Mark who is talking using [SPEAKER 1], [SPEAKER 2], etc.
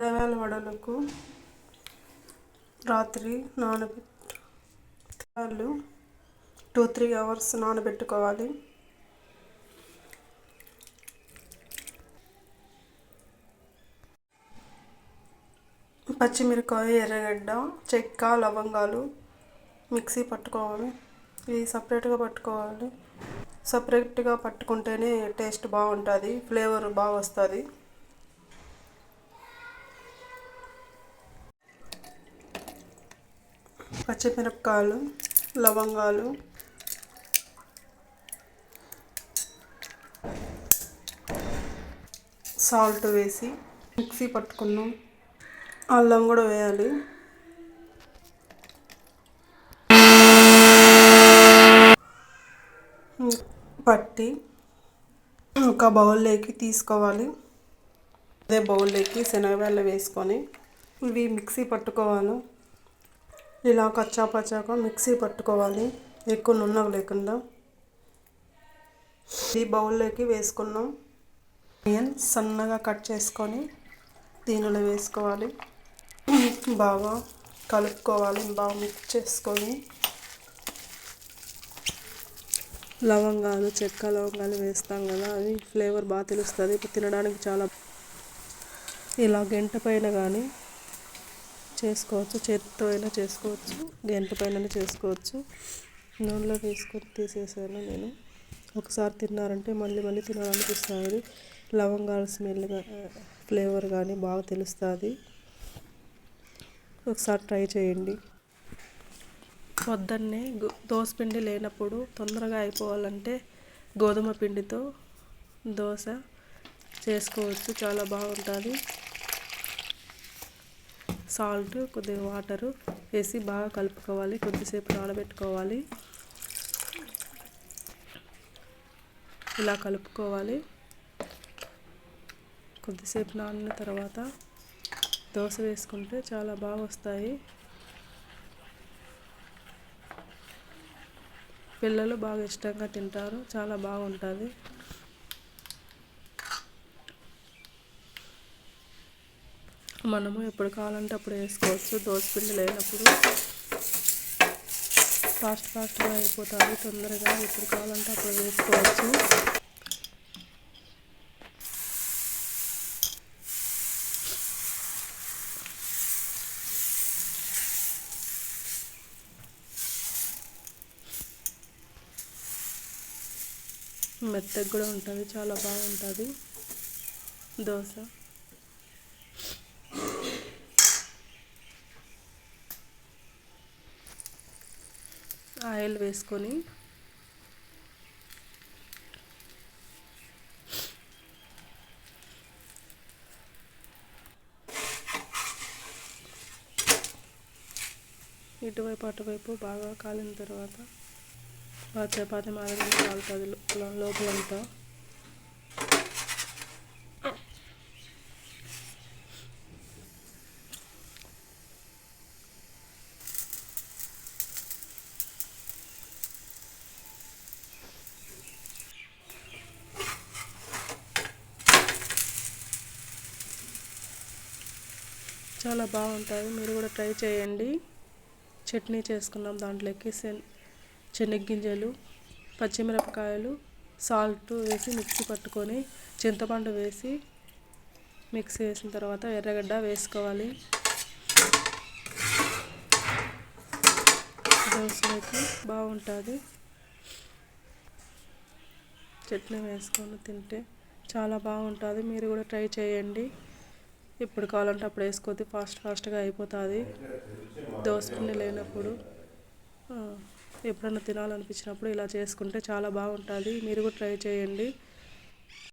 [SPEAKER 1] రవ్యాల వడలకు రాత్రి నానబెట్టాలు 2-3 అవర్స్ నానబెట్టుకోవాలి. పచ్చిమిరపకాయ, ఎర్రగడ్డ, చెక్క, లవంగాలు మిక్సీ పట్టుకోవాలి. ఇవి సపరేట్గా పట్టుకుంటేనే టేస్ట్ బాగుంటుంది, ఫ్లేవర్ బాగా వస్తుంది. పచ్చిమిరపకాయలు, లవంగాలు, సాల్ట్ వేసి మిక్సీ పట్టుకున్నాం. అల్లం కూడా వేయాలి. పట్టి ఒక బౌల్లోకి తీసుకోవాలి. అదే బౌల్లోకి శనగలు వేసుకొని ఇవి మిక్సీ పట్టుకోవాలి. ఇలా కచ్చా పచ్చాగా మిక్సీ పట్టుకోవాలి, ఎక్కువ నున్నగా లేకుండా. ఈ బౌల్లోకి వేసుకున్నాం. ఆనియన్ సన్నగా కట్ చేసుకొని దీనిలో వేసుకోవాలి. బాగా కలుపుకోవాలి. బాగా మిక్స్ చేసుకొని లవంగాలు, చెక్క, లవంగాలు వేస్తాం కదా, అది ఫ్లేవర్ బాగా తెలుస్తుంది. ఇప్పుడు తినడానికి చాలా ఇలా గంట పైన కానీ చేసుకోవచ్చు, చేతితో అయినా చేసుకోవచ్చు, గంట పైన చేసుకోవచ్చు. నూనెలో వేసుకొని తీసేసాను నేను. ఒకసారి తిన్నారంటే మళ్ళీ మళ్ళీ తినాలనిపిస్తుంది. లవంగాల స్మెల్ ఫ్లేవర్ కానీ బాగా తెలుస్తుంది. ఒకసారి ట్రై చేయండి. పొద్దున్నే దోసపిండి లేనప్పుడు తొందరగా అయిపోవాలంటే గోధుమ పిండితో దోశ చేసుకోవచ్చు, చాలా బాగుంటుంది. సాల్ట్, కొద్దిగా వాటరు వేసి బాగా కలుపుకోవాలి. కొద్దిసేపు నానబెట్టుకోవాలి. ఇలా కలుపుకోవాలి. కొద్దిసేపు నానిన తర్వాత దోశ వేసుకుంటే చాలా బాగా వస్తాయి. పిల్లలు బాగా ఇష్టంగా తింటారు, చాలా బాగుంటుంది. మనము ఎప్పుడు కావాలంటే అప్పుడు వేసుకోవచ్చు. దోసపిండి లేనప్పుడు ఫాస్ట్గా అయిపోతుంది, తొందరగా ఎప్పుడు కావాలంటే అప్పుడు వేసుకోవచ్చు. మెత్తగా కూడా ఉంటుంది, చాలా బాగుంటుంది దోశ. ఆయిల్ వేసుకొని ఇటువైపు అటువైపు బాగా కాలిన తర్వాత చపాతీ మాదిరిగా కాలుతుంది లోపలంతా. చాలా బాగుంటుంది, మీరు కూడా ట్రై చేయండి. చట్నీ చేసుకున్నాం, దాంట్లోకి శనగగింజలు, పచ్చిమిరపకాయలు, సాల్ట్ వేసి మిక్సీ పట్టుకొని చింతపండు వేసి మిక్సీ వేసిన తర్వాత ఎర్రగడ్డ వేసుకోవాలి. దోశలోకి బాగుంటుంది. చట్నీ వేసుకొని తింటే చాలా బాగుంటుంది, మీరు కూడా ట్రై చేయండి. ఇప్పుడు కావాలంటే అప్పుడు వేసుకోవద్దు, ఫాస్ట్గా అయిపోతుంది. దోసపిండి లేనప్పుడు ఎప్పుడన్నా తినాలనిపించినప్పుడు ఇలా చేసుకుంటే చాలా బాగుంటుంది, మీరు కూడా ట్రై చేయండి.